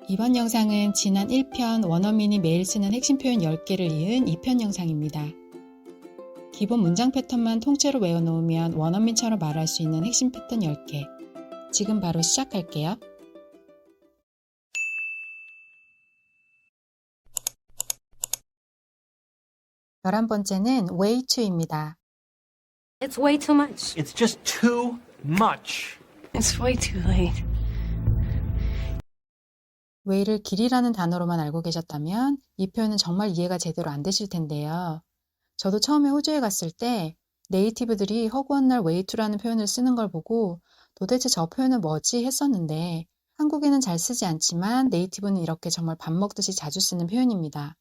이번 영상은 지난 1편 원어민이 매일 쓰는 핵심 표현 10개를 이은 2편 영상입니다. 기본 문장 패턴만 통째로 외워놓으면 원어민처럼 말할 수 있는 핵심 패턴 10개. 지금 바로 시작할게요. 열한 번째는 way to입니다. It's way too much. It's just too much. It's way too late. way를 길이라는 단어로만 알고 계셨다면 이 표현은 정말 이해가 제대로 안 되실 텐데요. 저도 처음에 호주에 갔을 때 네이티브들이 허구한 날 way to라는 표현을 쓰는 걸 보고 도대체 저 표현은 뭐지 했었는데 한국에는 잘 쓰지 않지만 네이티브는 이렇게 정말 밥 먹듯이 자주 쓰는 표현입니다.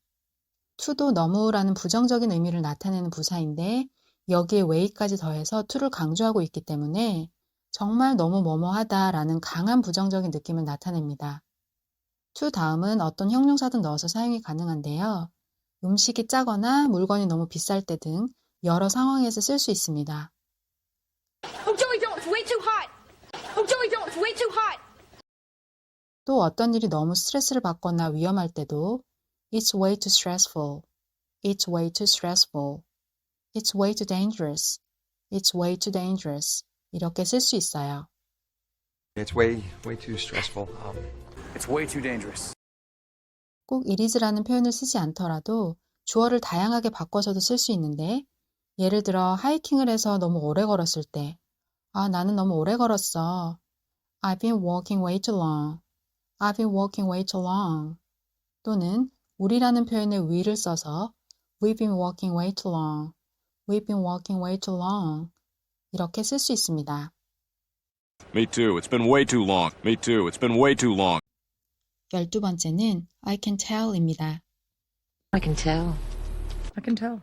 to도 너무라는 부정적인 의미를 나타내는 부사인데 여기에 way까지 더해서 to를 강조하고 있기 때문에 정말 너무 뭐뭐하다라는 강한 부정적인 느낌을 나타냅니다. to 다음은 어떤 형용사든 넣어서 사용이 가능한데요. 음식이 짜거나 물건이 너무 비쌀 때 등 여러 상황에서 쓸 수 있습니다. Oh, Joey, don't! It's way too hot! Oh, Joey, don't! It's way too hot! 또 어떤 일이 너무 스트레스를 받거나 위험할 때도 It's way too stressful. It's way too stressful. It's way too dangerous. It's way too dangerous. 이렇게 쓸 수 있어요. It's way too stressful. It's way too dangerous. 꼭 it is라는 표현을 쓰지 않더라도 주어를 다양하게 바꿔서도 쓸 수 있는데 예를 들어 하이킹을 해서 너무 오래 걸었을 때 나는 너무 오래 걸었어. I've been walking way too long. I've been walking way too long. 또는 우리라는 표현에 we를 써서 We've been walking way too long. We've been walking way too long. 이렇게 쓸 수 있습니다. Me too. It's been way too long. Me too. It's been way too long. 12번째는 I can tell입니다. I can tell. I can tell.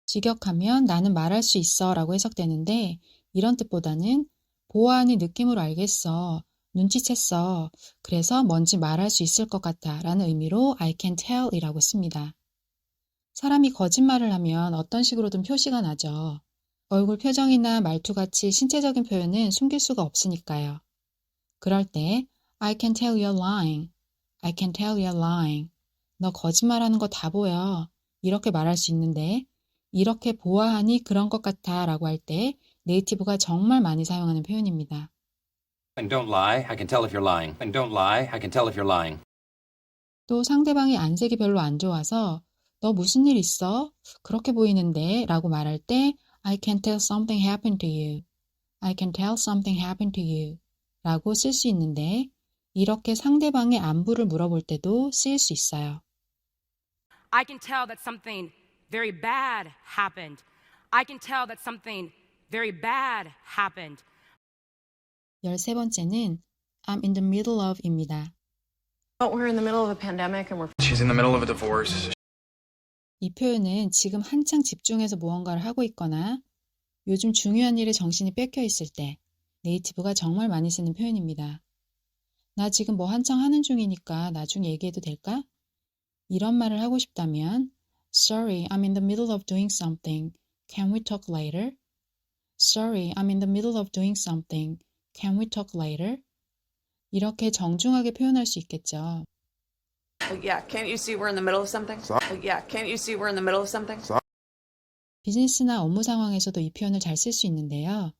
직역하면 나는 말할 수 있어 라고 해석되는데 이런 뜻보다는 보아하니 느낌으로 알겠어. 눈치챘어. 그래서 뭔지 말할 수 있을 것 같아 라는 의미로 I can tell 이라고 씁니다. 사람이 거짓말을 하면 어떤 식으로든 표시가 나죠. 얼굴 표정이나 말투같이 신체적인 표현은 숨길 수가 없으니까요. 그럴 때 I can tell you're lying. I can tell you're lying. 너 거짓말하는 거 다 보여. 이렇게 말할 수 있는데 이렇게 보아하니 그런 것 같아 라고 할 때 네이티브가 정말 많이 사용하는 표현입니다. And don't lie, I can tell if you're lying. And don't lie, I can tell if you're lying. 또 상대방이 안색이 별로 안 좋아서 너 무슨 일 있어? 그렇게 보이는데 라고 말할 때 I can tell something happened to you. I can tell something happened to you 라고 쓸 수 있는데 이렇게 상대방의 안부를 물어볼 때도 쓰일 수 있어요. I can tell that something very bad happened. I can tell that something very bad happened. 13번째는 I'm in the middle of입니다. But we're in the middle of a pandemic and we're She's in the middle of a divorce. 이 표현은 지금 한창 집중해서 무언가를 하고 있거나 요즘 중요한 일에 정신이 뺏겨 있을 때 네이티브가 정말 많이 쓰는 표현입니다. 나 지금 뭐 한창 하는 중이니까 나중에 얘기해도 될까? 이런 말을 하고 싶다면 Sorry, I'm in the middle of doing something. Can we talk later? Sorry, I'm in the middle of doing something. Can we talk later? 이렇게 정중하게 표현할 수 있겠죠. Yeah, can't you see we're in the middle of something? Yeah, can't you see we're in the middle of something? 비즈니스나 업무 상황에서도 이 표현을 잘 쓸 수 있는데요.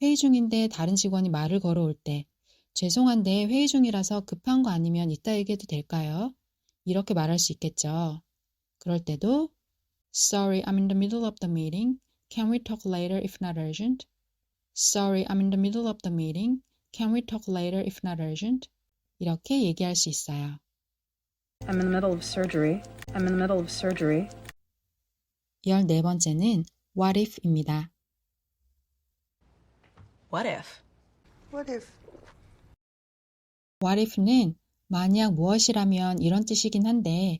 회의 중인데 다른 직원이 말을 걸어올 때 죄송한데 회의 중이라서 급한 거 아니면 이따 얘기해도 될까요? 이렇게 말할 수 있겠죠. 그럴 때도 Sorry, I'm in the middle of the meeting. Can we talk later if not urgent? Sorry, I'm in the middle of the meeting. Can we talk later if not urgent? 이렇게 얘기할 수 있어요. I'm in the middle of surgery. I'm in the middle of surgery. 14번째는 what if입니다. What if? What if? What if는 만약 무엇이라면 이런 뜻이긴 한데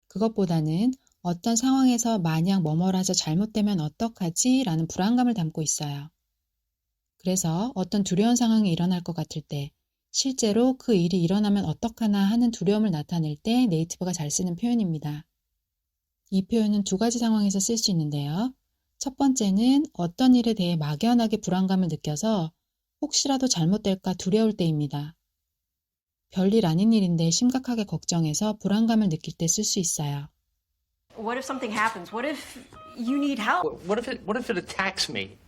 그것보다는 어떤 상황에서 만약 뭐뭐라서 잘못되면 어떡하지? 라는 불안감을 담고 있어요. 그래서 어떤 두려운 상황이 일어날 것 같을 때 실제로 그 일이 일어나면 어떡하나 하는 두려움을 나타낼 때 네이티브가 잘 쓰는 표현입니다. 이 표현은 두 가지 상황에서 쓸 수 있는데요. 첫 번째는 어떤 일에 대해 막연하게 불안감을 느껴서 혹시라도 잘못될까 두려울 때입니다. 별일 아닌 일인데 심각하게 걱정해서 불안감을 느낄 때 쓸 수 있어요. What if something happens? What if you need help? What if it attacks me?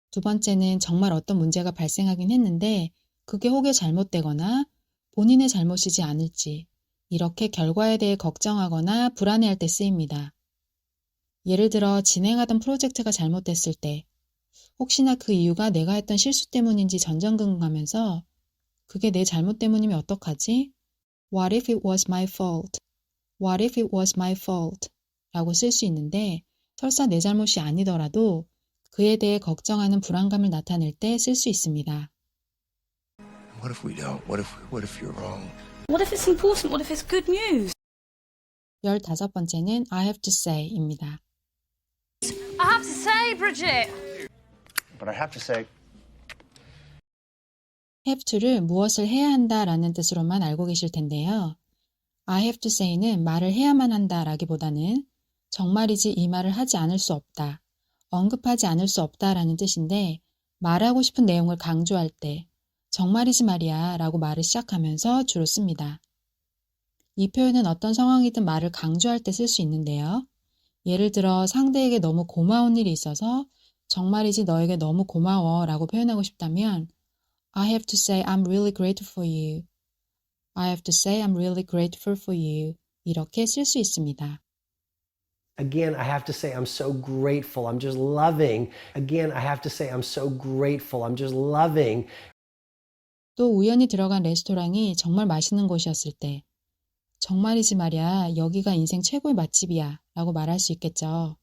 두 번째는 정말 어떤 문제가 발생하긴 했는데 그게 혹여 잘못되거나 본인의 잘못이지 않을지 이렇게 결과에 대해 걱정하거나 불안해할 때 쓰입니다. 예를 들어 진행하던 프로젝트가 잘못됐을 때 혹시나 그 이유가 내가 했던 실수 때문인지 전전긍긍하면서 그게 내 잘못 때문이면 어떡하지? What if it was my fault? What if it was my fault? 라고 쓸 수 있는데 설사 내 잘못이 아니더라도 그에 대해 걱정하는 불안감을 나타낼 때 쓸 수 있습니다. What if we don't? What if you're wrong? What if it's important? What if it's good news? 15번째는 I have to say입니다. I have to say, Bridget. But I have to say, have to를 무엇을 해야 한다라는 뜻으로만 알고 계실 텐데요. I have to say는 말을 해야만 한다라기보다는 정말이지 이 말을 하지 않을 수 없다, 언급하지 않을 수 없다라는 뜻인데 말하고 싶은 내용을 강조할 때 정말이지 말이야 라고 말을 시작하면서 주로 씁니다. 이 표현은 어떤 상황이든 말을 강조할 때 쓸 수 있는데요. 예를 들어 상대에게 너무 고마운 일이 있어서 정말이지 너에게 너무 고마워 라고 표현하고 싶다면 I have to say I'm really grateful for you. I have to say I'm really grateful for you. 이렇게 쓸 수 있습니다. Again, I have to say I'm so grateful. I'm just loving. Again, I have to say I'm so grateful. I'm just loving. 또 우연히 들어간 레스토랑이 정말 맛있는 곳이었을 때 정말이지 말이야 여기가 인생 최고의 맛집이야 라고 말할 수 있겠죠.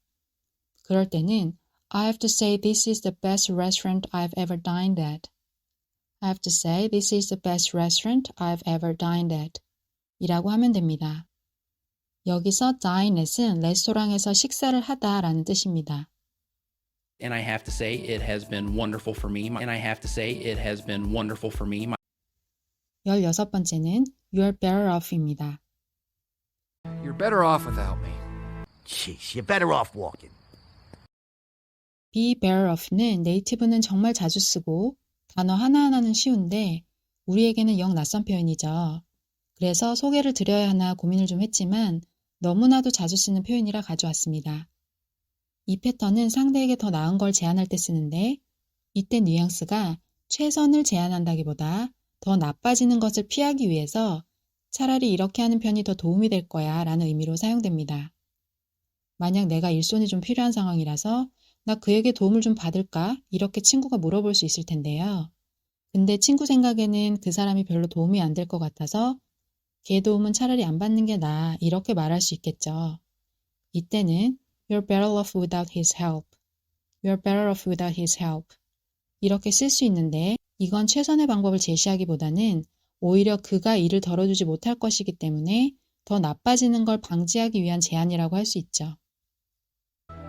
그럴 때는 I have to say this is the best restaurant I've ever dined at. I have to say this is the best restaurant I've ever dined at. 이라고 하면 됩니다. 여기서 dine at은 레스토랑에서 식사를 하다라는 뜻입니다. And I have to say it has been wonderful for me. And I have to say it has been wonderful for me. 16번째는 you're better off입니다. you're better off without me. Jeez, you're better off walking. be better off는 네이티브는 정말 자주 쓰고 단어 하나하나는 쉬운데 우리에게는 영 낯선 표현이죠. 그래서 소개를 드려야 하나 고민을 좀 했지만 너무나도 자주 쓰는 표현이라 가져왔습니다. 이 패턴은 상대에게 더 나은 걸 제안할 때 쓰는데 이때 뉘앙스가 최선을 제안한다기보다 더 나빠지는 것을 피하기 위해서 차라리 이렇게 하는 편이 더 도움이 될 거야 라는 의미로 사용됩니다. 만약 내가 일손이 좀 필요한 상황이라서 나 그에게 도움을 좀 받을까? 이렇게 친구가 물어볼 수 있을 텐데요. 근데 친구 생각에는 그 사람이 별로 도움이 안 될 것 같아서 걔 도움은 차라리 안 받는 게 나아 이렇게 말할 수 있겠죠. 이때는 You're better off without his help. You're better off without his help. 이렇게 쓸 수 있는데 이건 최선의 방법을 제시하기보다는 오히려 그가 일을 덜어주지 못할 것이기 때문에 더 나빠지는 걸 방지하기 위한 제안이라고 할 수 있죠.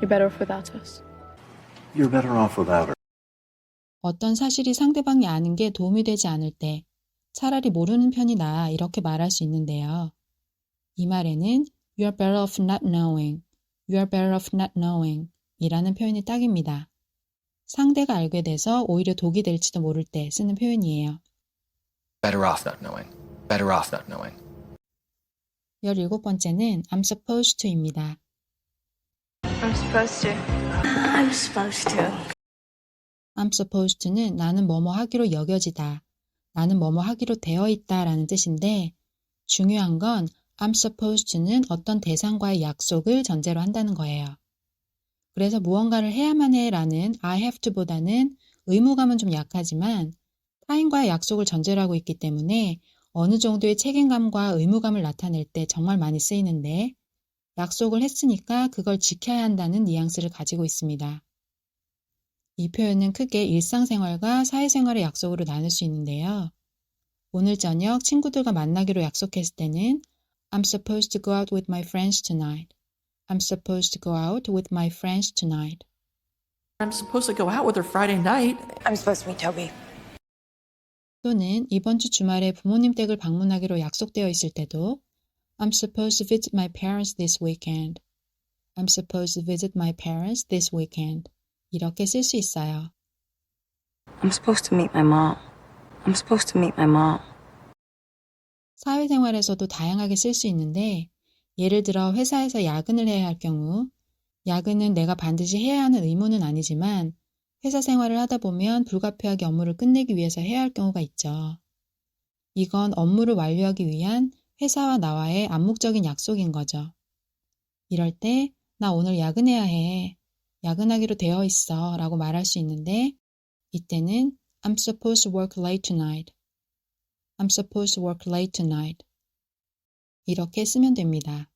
You're better off without us. You're better off without her. 어떤 사실이 상대방이 아는 게 도움이 되지 않을 때 차라리 모르는 편이 나아 이렇게 말할 수 있는데요. 이 말에는 You're better off not knowing. You're better off not knowing 이라는 표현이 딱입니다. 상대가 알게 돼서 오히려 독이 될지도 모를 때 쓰는 표현이에요. Better off not knowing. Better off not knowing. 17번째는 I'm supposed to입니다. I'm supposed to. I'm supposed to. I'm supposed to는 나는 뭐뭐 하기로 여겨지다, 나는 뭐뭐 하기로 되어 있다 라는 뜻인데 중요한 건 I'm supposed to는 어떤 대상과의 약속을 전제로 한다는 거예요. 그래서 무언가를 해야만 해 라는 I have to보다는 의무감은 좀 약하지만 타인과의 약속을 전제로 하고 있기 때문에 어느 정도의 책임감과 의무감을 나타낼 때 정말 많이 쓰이는데 약속을 했으니까 그걸 지켜야 한다는 뉘앙스를 가지고 있습니다. 이 표현은 크게 일상생활과 사회생활의 약속으로 나눌 수 있는데요. 오늘 저녁 친구들과 만나기로 약속했을 때는 I'm supposed to go out with my friends tonight. I'm supposed to go out with my friends tonight. I'm supposed to go out with her Friday night. I'm supposed to meet Toby. 또는 이번 주 주말에 부모님 댁을 방문하기로 약속되어 있을 때도 I'm supposed to visit my parents this weekend. I'm supposed to visit my parents this weekend. 이렇게 쓸 수 있어요. I'm supposed to meet my mom. I'm supposed to meet my mom. 사회생활에서도 다양하게 쓸 수 있는데 예를 들어 회사에서 야근을 해야 할 경우 야근은 내가 반드시 해야 하는 의무는 아니지만 회사 생활을 하다 보면 불가피하게 업무를 끝내기 위해서 해야 할 경우가 있죠. 이건 업무를 완료하기 위한 회사와 나와의 암묵적인 약속인 거죠. 이럴 때 나 오늘 야근해야 해. 야근하기로 되어 있어 라고 말할 수 있는데 이때는 I'm supposed to work late tonight. I'm supposed to work late tonight. 이렇게 쓰면 됩니다.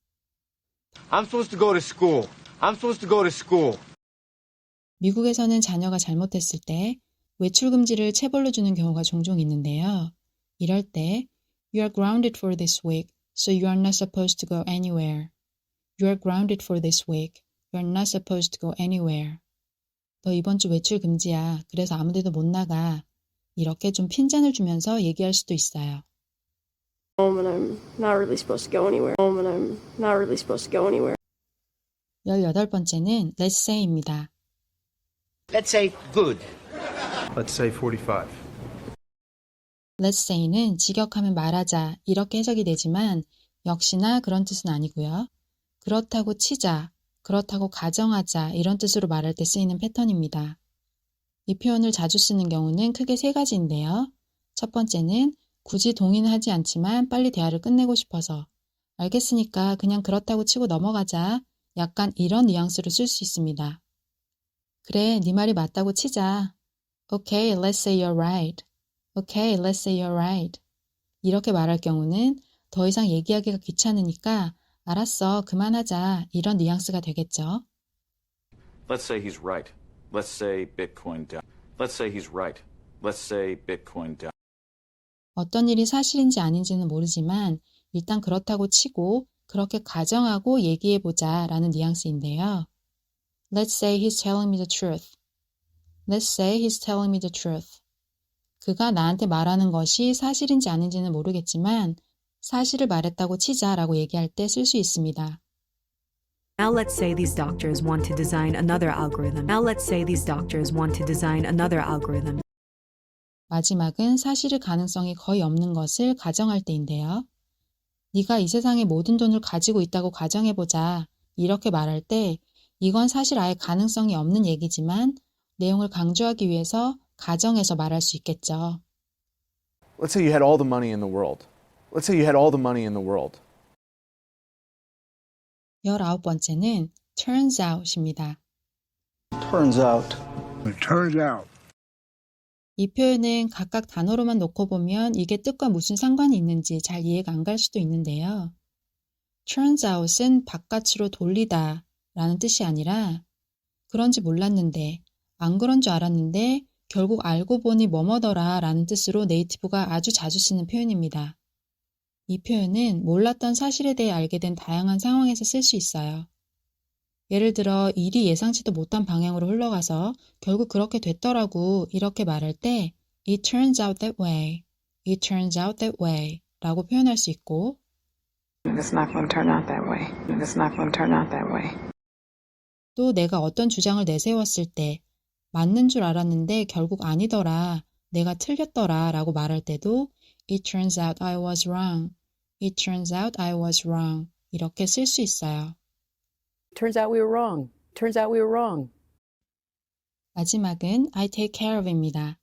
I'm supposed to go to school. I'm supposed to go to school. 미국에서는 자녀가 잘못했을 때 외출 금지를 체벌로 주는 경우가 종종 있는데요. 이럴 때 You are grounded for this week, so you are not supposed to go anywhere. You are grounded for this week. You are not supposed to go anywhere. 너 이번 주 외출 금지야. 그래서 아무 데도 못 나가. 이렇게 좀 핀잔을 주면서 얘기할 수도 있어요. Home and I'm not really supposed to go anywhere. Home and I'm not really supposed to go anywhere. 18번째는 let's say입니다. Let's say good. Let's say 45. Let's say는 직역하면 말하자 이렇게 해석이 되지만 역시나 그런 뜻은 아니고요. 그렇다고 치자, 그렇다고 가정하자 이런 뜻으로 말할 때 쓰이는 패턴입니다. 이 표현을 자주 쓰는 경우는 크게 세 가지인데요. 첫 번째는 굳이 동의는 하지 않지만 빨리 대화를 끝내고 싶어서 알겠으니까 그냥 그렇다고 치고 넘어가자 약간 이런 뉘앙스로 쓸 수 있습니다. 그래, 네 말이 맞다고 치자. Okay, let's say you're right. Okay, let's say you're right. 이렇게 말할 경우는 더 이상 얘기하기가 귀찮으니까 알았어, 그만하자 이런 뉘앙스가 되겠죠. Let's say he's right. Let's say Bitcoin down. Let's say he's right. Let's say Bitcoin down. 어떤 일이 사실인지 아닌지는 모르지만 일단 그렇다고 치고 그렇게 가정하고 얘기해보자 라는 뉘앙스인데요. Let's say he's telling me the truth. Let's say he's telling me the truth. 그가 나한테 말하는 것이 사실인지 아닌지는 모르겠지만 사실을 말했다고 치자라고 얘기할 때 쓸 수 있습니다. Now let's say these doctors want to design another algorithm. Now let's say these doctors want to design another algorithm. 마지막은 사실의 가능성이 거의 없는 것을 가정할 때인데요. 네가 이 세상의 모든 돈을 가지고 있다고 가정해보자. 이렇게 말할 때 이건 사실 아예 가능성이 없는 얘기지만 내용을 강조하기 위해서 가정해서 말할 수 있겠죠. Let's say you had all the money in the world. Let's say you had all the money in the world. 19번째는 turns out입니다. Turns out. Turns out. 이 표현은 각각 단어로만 놓고 보면 이게 뜻과 무슨 상관이 있는지 잘 이해가 안 갈 수도 있는데요. turns out은 바깥으로 돌리다 라는 뜻이 아니라 그런지 몰랐는데, 안 그런 줄 알았는데 결국 알고 보니 뭐뭐더라 라는 뜻으로 네이티브가 아주 자주 쓰는 표현입니다. 이 표현은 몰랐던 사실에 대해 알게 된 다양한 상황에서 쓸 수 있어요. 예를 들어 일이 예상치도 못한 방향으로 흘러가서 결국 그렇게 됐더라고 이렇게 말할 때 It turns out that way, It turns out that way 라고 표현할 수 있고 It's not going to turn out that way. It's not going to turn out that way. 또 내가 어떤 주장을 내세웠을 때 맞는 줄 알았는데 결국 아니더라, 내가 틀렸더라 라고 말할 때도 It turns out I was wrong, It turns out I was wrong 이렇게 쓸 수 있어요. Turns out we were wrong. Turns out we were wrong. 마지막은 I take care of입니다.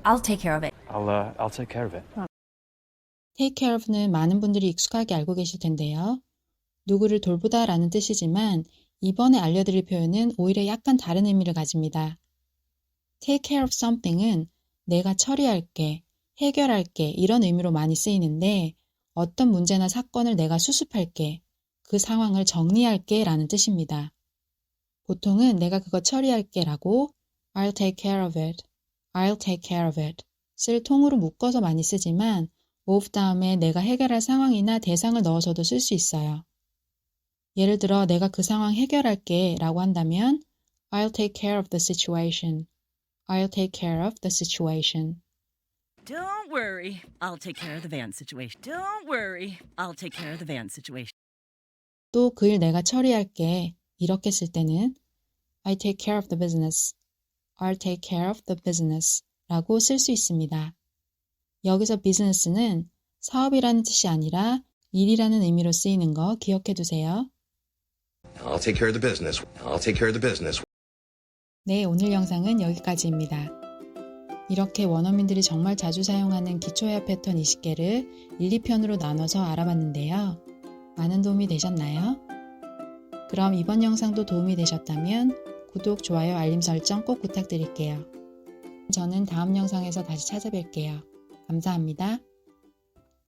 I'll take care of it. I'll take care of it. Take care of는 많은 분들이 익숙하게 알고 계실 텐데요. 누구를 돌보다 라는 뜻이지만 이번에 알려드릴 표현은 오히려 약간 다른 의미를 가집니다. Take care of something은 내가 처리할게, 해결할게 이런 의미로 많이 쓰이는데 어떤 문제나 사건을 내가 수습할게, 그 상황을 정리할게 라는 뜻입니다. 보통은 내가 그거 처리할게 라고 I'll take care of it, I'll take care of it 쓸 통으로 묶어서 많이 쓰지만 of 다음에 내가 해결할 상황이나 대상을 넣어서도 쓸 수 있어요. 예를 들어 내가 그 상황 해결할게 라고 한다면 I'll take care of the situation, I'll take care of the situation. Don't worry, I'll take care of the van situation. Don't worry, I'll take care of the van situation. 또 그 일 내가 처리할게 이렇게 쓸 때는 I take care of the business, I'll take care of the business 라고 쓸 수 있습니다. 여기서 business는 사업이라는 뜻이 아니라 일이라는 의미로 쓰이는 거 기억해 두세요. I'll take care of the business. I'll take care of the business. 네, 오늘 영상은 여기까지입니다. 이렇게 원어민들이 정말 자주 사용하는 기초회화 패턴 20개를 1, 2편으로 나눠서 알아봤는데요. 많은 도움이 되셨나요? 그럼 이번 영상도 도움이 되셨다면 구독, 좋아요, 알림 설정 꼭 부탁드릴게요. 저는 다음 영상에서 다시 찾아뵐게요. 감사합니다.